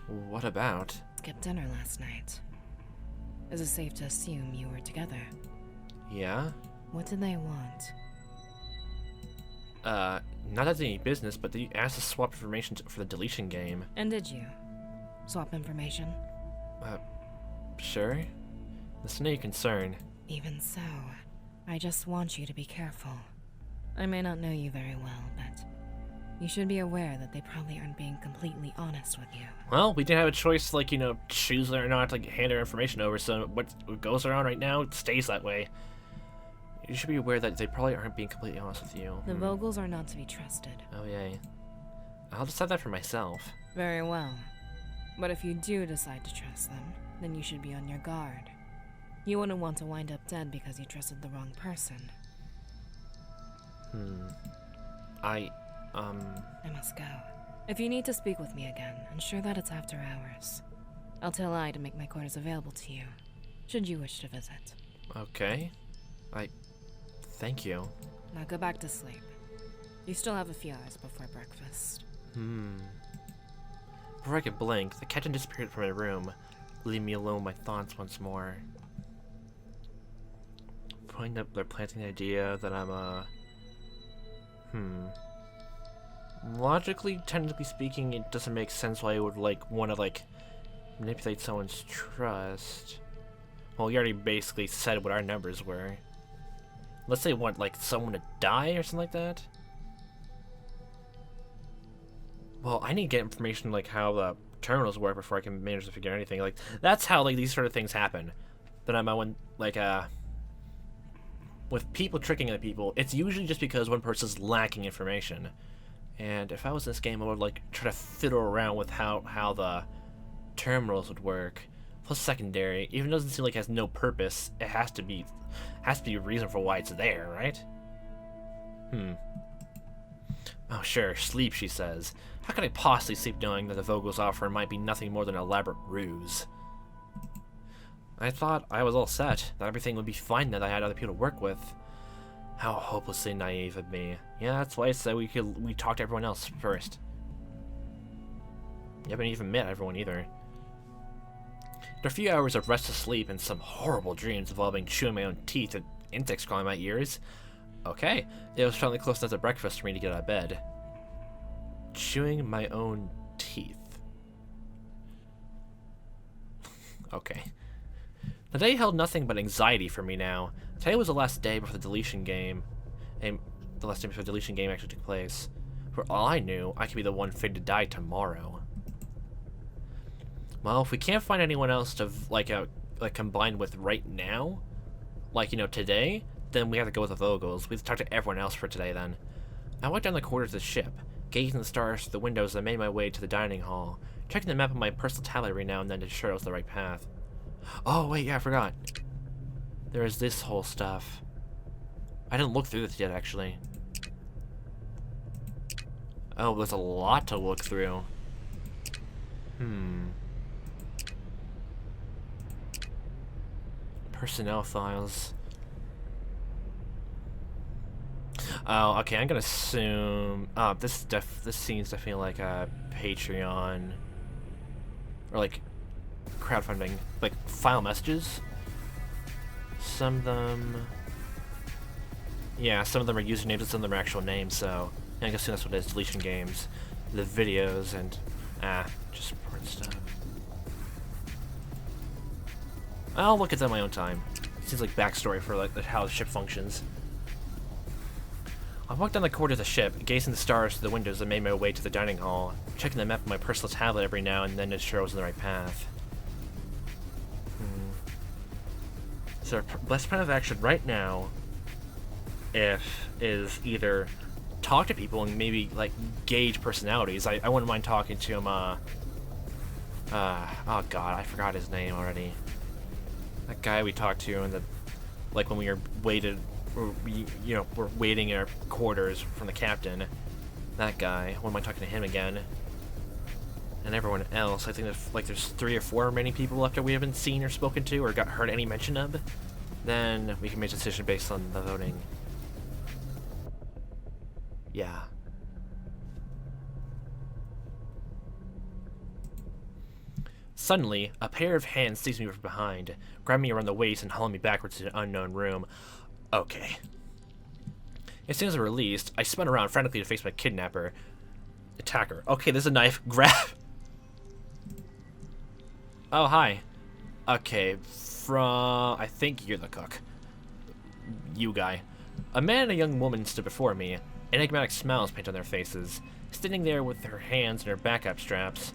What about?
Skipped dinner last night. Is it safe to assume you were together?
Yeah?
What did they want?
Not as any business, but they asked to swap information for the Deletion Game.
And did you? Swap information?
Sure. Listen to your concern.
Even so, I just want you to be careful. I may not know you very well, but you should be aware that they probably aren't being completely honest with you.
Well, we didn't have a choice, like, choose whether or not to hand our information over, so what goes around right now stays that way. You should be aware that they probably aren't being completely honest with you.
The Vogels are not to be trusted.
Oh, yay. I'll decide that for myself.
Very well. But if you do decide to trust them, then you should be on your guard. You wouldn't want to wind up dead because you trusted the wrong person.
I
must go. If you need to speak with me again, ensure that it's after hours. I'll tell I to make my quarters available to you, should you wish to visit.
Okay. Thank you.
Now go back to sleep. You still have a few hours before breakfast.
Before I could blink, the captain disappeared from my room, leaving me alone with my thoughts once more. They're planting the idea that I'm Logically, technically speaking, it doesn't make sense why I would, want to, manipulate someone's trust. Well, you already basically said what our numbers were. Let's say want, someone to die or something like that? Well, I need to get information, how the terminals work before I can manage to figure anything. That's how, these sort of things happen. Then I'm on, with people tricking other people, it's usually just because one person's lacking information. And if I was in this game, I would, try to fiddle around with how the terminals would work. Plus secondary, even though it doesn't seem like it has no purpose, it has to be a reason for why it's there, right? Oh sure, sleep, she says. How could I possibly sleep knowing that the Vogel's offer might be nothing more than an elaborate ruse? I thought I was all set, that everything would be fine, that I had other people to work with. How hopelessly naive of me. Yeah, that's why I said we talk to everyone else first. You haven't even met everyone either. After a few hours of restless sleep and some horrible dreams involving chewing my own teeth and insects crawling my ears, okay, it was finally close enough to breakfast for me to get out of bed. Chewing my own teeth. Okay. The day held nothing but anxiety for me now. Today was the last day before the deletion game. And the last day before the deletion game actually took place. For all I knew, I could be the one fated to die tomorrow. Well, if we can't find anyone else to like combine with right now, like, you know, today, then we have to go with the Vogels. We have to talk to everyone else for today then. I walked down the corridors of the ship, gazing at the stars through the windows, and made my way to the dining hall, checking the map on my personal tablet every now and then to ensure I was the right path. Oh, wait, yeah, I forgot. There is this whole stuff. I didn't look through this yet, actually. Oh, there's a lot to look through. Personnel files. Oh, okay, I'm gonna assume... Oh, this seems definitely like a Patreon. Or like crowdfunding. Like file messages. Some of them... Yeah, some of them are usernames and some of them are actual names, so... I guess that's what it is, Deletion Games. The videos and... just important stuff. I'll look at them my own time. Seems like backstory for like how the ship functions. I walked down the corridor of the ship, gazing at the stars through the windows, and made my way to the dining hall, checking the map on my personal tablet every now and then to ensure I was on the right path. So our best plan of action right now is either talk to people and maybe like gauge personalities. I wouldn't mind talking to him. Oh god, I forgot his name already. That guy we talked to in the, like when we were we're waiting in our quarters from the captain. That guy. Wouldn't mind talking to him again. And everyone else. I think there's 3 or 4 remaining people left that we haven't seen or spoken to or heard any mention of. Then we can make a decision based on the voting. Yeah. Suddenly, a pair of hands seized me from behind, grabbed me around the waist and hauled me backwards to an unknown room. Okay. As soon as I was released, I spun around frantically to face my attacker. Okay, there's a knife. Grab. Oh, hi. Okay, I think you're the cook. You guy. A man and a young woman stood before me, enigmatic smiles painted on their faces. Standing there with her hands in her backpack straps,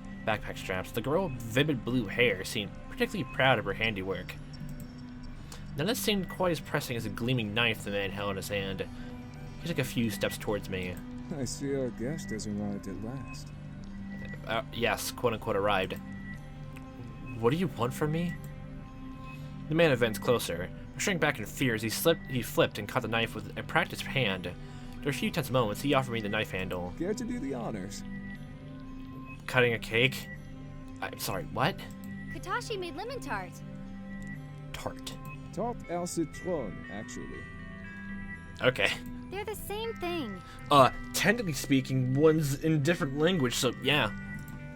the girl with vivid blue hair seemed particularly proud of her handiwork. None of this seemed quite as pressing as a gleaming knife the man held in his hand. He took a few steps towards me.
I see our guest has arrived at last.
Yes, quote-unquote arrived. What do you want from me? The man advanced closer. I shrank back in fear as he flipped and caught the knife with a practiced hand. After a few tense moments, he offered me the knife handle.
Care to do the honors?
Cutting a cake? I'm sorry, what?
Katashi made lemon tart.
Tart.
Tarte au citron, actually.
Okay.
They're the same thing.
Technically speaking, one's in different language, so yeah.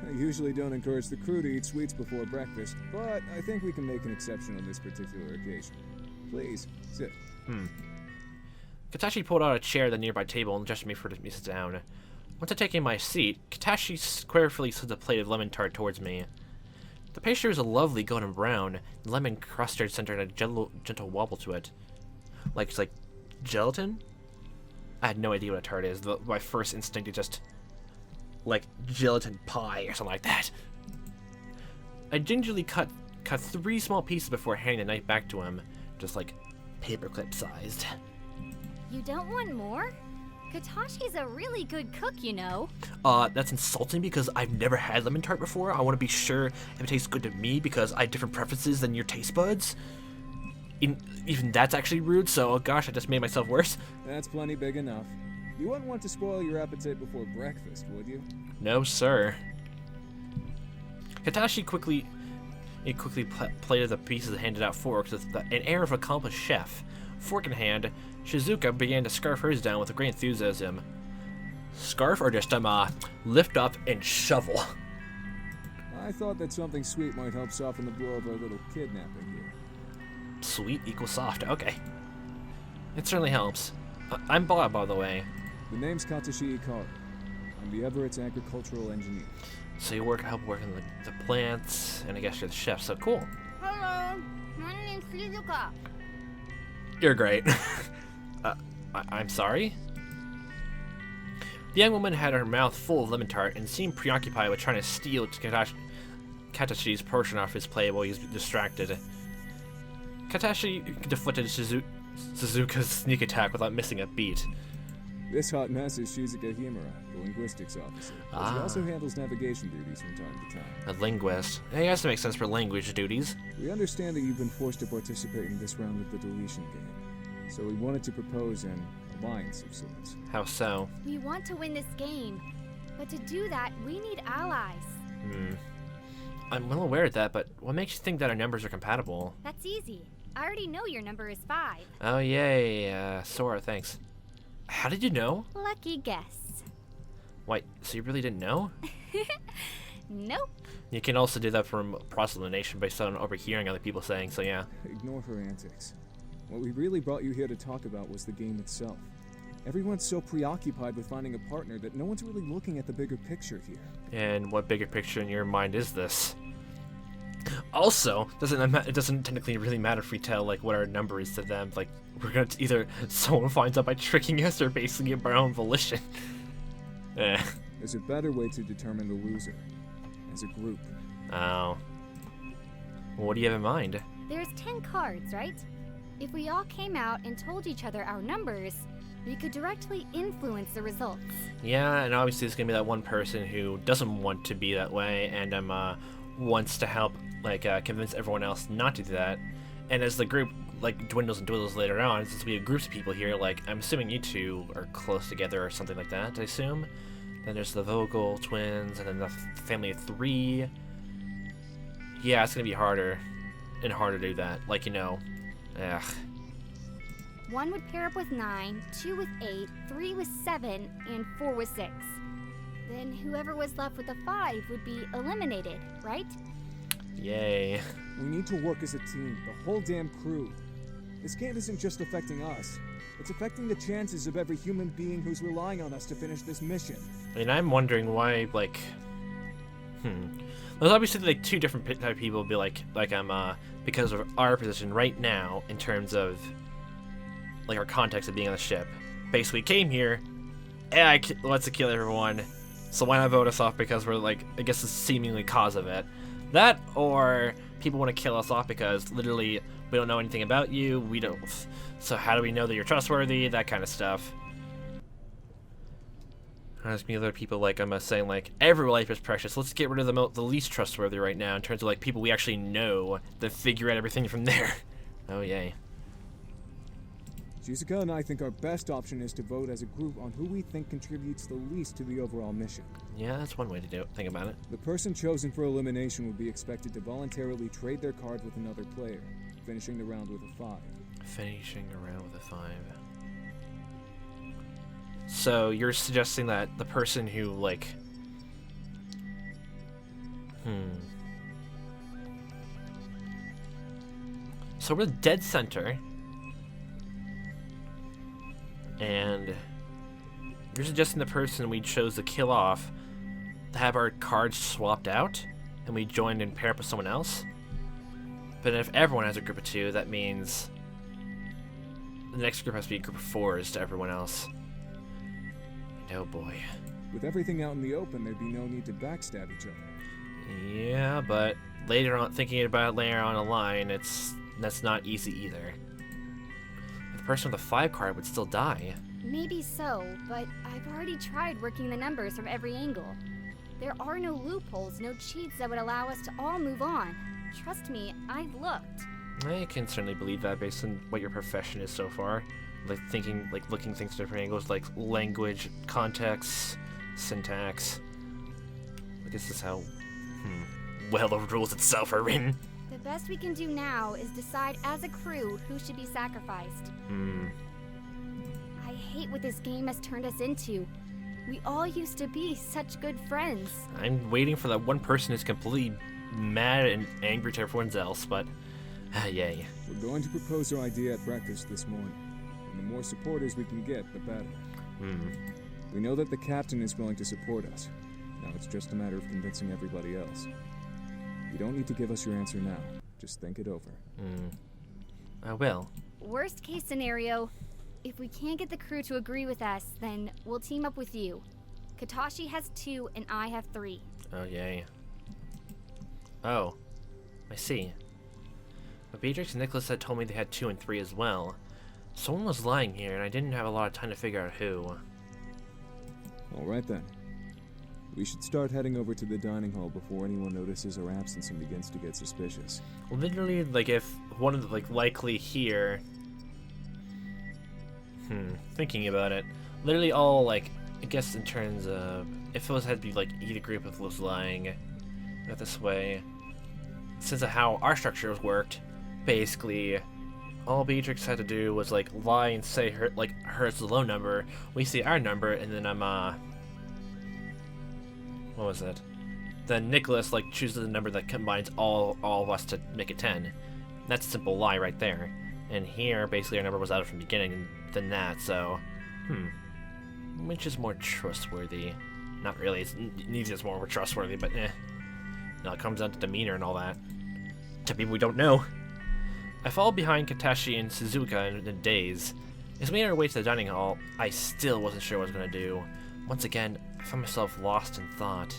I usually don't encourage the crew to eat sweets before breakfast, but I think we can make an exception on this particular occasion. Please, sit.
Katashi pulled out a chair at the nearby table and gestured me for me to sit down. Once I taken my seat, Katashi squarely slid the plate of lemon tart towards me. The pastry was a lovely golden brown, and lemon custard centered a gentle wobble to it. Like gelatin? I had no idea what a tart is. My first instinct is just like gelatin pie or something like that. I gingerly cut 3 small pieces before handing the knife back to him, just like paperclip sized.
You don't want more? Katashi's a really good cook, you know.
That's insulting because I've never had lemon tart before. I want to be sure if it tastes good to me because I have different preferences than your taste buds. Even that's actually rude, so oh gosh, I just made myself worse.
That's plenty big enough. You wouldn't want to spoil your appetite before breakfast, would you?
No, sir. Katashi quickly plated the pieces and handed out forks with an air of accomplished chef. Fork in hand, Shizuka began to scarf hers down with great enthusiasm. Scarf or just lift up and shovel?
I thought that something sweet might help soften the blow of our little kidnapping here.
Sweet equals soft, okay. It certainly helps. I'm Bob, by the way.
The name's Katashi Ikari. I'm the Everett's agricultural engineer.
So you help work on the plants, and I guess you're the chef, so cool.
Hello, my name's Shizuka.
You're great. I'm sorry? The young woman had her mouth full of lemon tart and seemed preoccupied with trying to steal Katashi's portion off his plate while he was distracted. Katashi deflected Suzuka's sneak attack without missing a beat.
This hot mess is Shizuka Himura, the linguistics officer. But she also handles navigation duties from time to time.
A linguist. It has to make sense for language duties.
We understand that you've been forced to participate in this round of the Deletion Game. So we wanted to propose an alliance of sorts.
How so?
We want to win this game, but to do that, we need allies.
I'm well aware of that, but what makes you think that our numbers are compatible?
That's easy. I already know your number is 5.
Oh, yay. Sora, thanks. How did you know?
Lucky guess.
Wait, so you really didn't know?
Nope.
You can also do that from cross-elimination based on overhearing other people saying, so yeah.
Ignore her antics. What we really brought you here to talk about was the game itself. Everyone's so preoccupied with finding a partner that no one's really looking at the bigger picture here.
And what bigger picture in your mind is this? Also, it doesn't technically really matter if we tell like what our number is to them. Like we're gonna either someone finds out by tricking us or basically by our own volition.
There's a better way to determine the loser. As a group.
Oh. Well, what do you have in mind?
There's 10 cards, right? If we all came out and told each other our numbers, we could directly influence the results.
Yeah, and obviously there's gonna be that one person who doesn't want to be that way and wants to help convince everyone else not to do that. And as the group dwindles and dwindles later on, since we have groups of people here, I'm assuming you two are close together or something like that, I assume. Then there's the Vogel twins and then the family of 3. Yeah, it's gonna be harder and harder to do that. Ugh.
1 would pair up with 9, 2 with 8, 3 with 7, and 4 with 6. Then whoever was left with a 5 would be eliminated, right?
Yay.
We need to work as a team, the whole damn crew. This game isn't just affecting us. It's affecting the chances of every human being who's relying on us to finish this mission.
I mean, I'm wondering why, There's obviously, two different type of people be because of our position right now in terms of, our context of being on the ship. Basically came here, and let's kill everyone, so why not vote us off because we're, I guess the seemingly cause of it. That, or people want to kill us off because, literally, we don't know anything about you, so how do we know that you're trustworthy, that kind of stuff. There's gonna be other people saying every life is precious. Let's get rid of the least trustworthy right now in terms of people we actually know, then figure out everything from there. Oh yay.
Shizuka and I think our best option is to vote as a group on who we think contributes the least to the overall mission.
Yeah, that's one way to do it. Think about it.
The person chosen for elimination would be expected to voluntarily trade their card with another player, finishing the round with a 5.
Finishing the round with a 5. So you're suggesting that the person who So we're the dead center, and you're suggesting the person we chose to kill off to have our cards swapped out, and we join and pair up with someone else. But if everyone has a group of 2, that means the next group has to be a group of 4s to everyone else. Oh boy.
With everything out in the open, there'd be no need to backstab each other.
Yeah, but later on, thinking about it later on a line, that's not easy either. The person with the 5 card would still die.
Maybe so, but I've already tried working the numbers from every angle. There are no loopholes, no cheats that would allow us to all move on. Trust me, I've looked.
I can certainly believe that based on what your profession is so far. Looking things from different angles, language, context, syntax. I guess this is how, well the rules itself are written.
The best we can do now is decide as a crew who should be sacrificed. I hate what this game has turned us into. We all used to be such good friends.
I'm waiting for that one person who's completely mad and angry to everyone else, but yay.
We're going to propose our idea at breakfast this morning. And the more supporters we can get, the better. We know that the captain is willing to support us. Now it's just a matter of convincing everybody else. You don't need to give us your answer now. Just think it over.
I will.
Worst case scenario, if we can't get the crew to agree with us, then we'll team up with you. Katashi has 2 and I have 3.
Oh, yay. Oh, I see. But Beatrix and Nicholas had told me they had 2 and 3 as well. Someone was lying here, and I didn't have a lot of time to figure out who.
Alright then. We should start heading over to the dining hall before anyone notices our absence and begins to get suspicious.
Literally, like, if one of the, like, likely here... thinking about it. Literally all, like, I guess in terms of... If it was had to be, like, either group of was lying... Not this way. Since of how our structures worked, basically, all Beatrix had to do was, like, lie and say her, like, hers the low number, we see our number, and then what was it? Then Nicholas, like, chooses the number that combines all of us to make it 10. That's a simple lie right there. And here, basically, our number was out from the beginning than that, so... Which is more trustworthy? Not really, neither is more trustworthy, but eh. Now it comes down to demeanor and all that. To people we don't know. I followed behind Katashi and Suzuka in a daze. As we made our way to the dining hall, I still wasn't sure what I was going to do. Once again, I found myself lost in thought.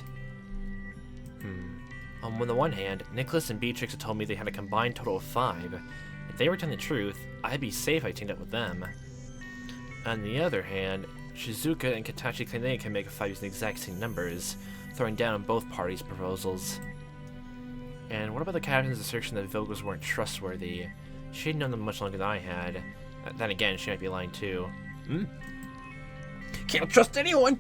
On the one hand, Nicholas and Beatrix had told me they had a combined total of 5. If they were telling the truth, I'd be safe if I teamed up with them. On the other hand, Shizuka and Katashi claim they can make a 5 using the exact same numbers, throwing down on both parties' proposals. And what about the captain's assertion that Vilgas weren't trustworthy? She'd known them much longer than I had. Then again, she might be lying too. Can't trust anyone!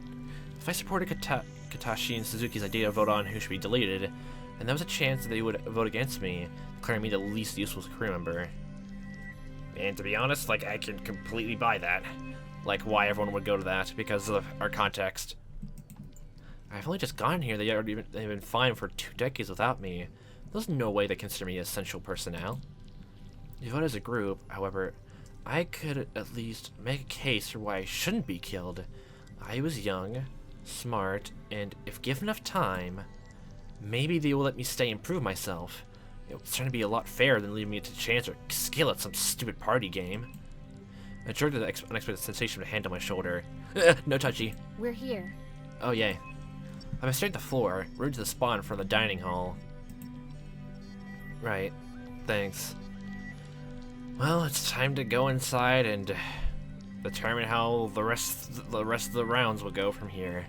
If I supported Katashi and Suzuki's idea to vote on who should be deleted, then there was a chance that they would vote against me, declaring me the least useful crew member. And to be honest, like, I can completely buy that. Like, why everyone would go to that, because of our context. I've only just gotten here, they've been fine for 2 decades without me. There's no way they consider me essential personnel. If you vote as a group, however, I could at least make a case for why I shouldn't be killed. I was young, smart, and if given enough time, maybe they will let me stay and prove myself. It's trying to be a lot fairer than leaving me to chance or skill at some stupid party game. I jerked at the unexpected sensation of a hand on my shoulder. No touchy.
We're here.
Oh, yay. I've been staring at the floor, rooted to the spawn from the dining hall. Right. Thanks. Well, it's time to go inside and determine how the rest of the rounds will go from here.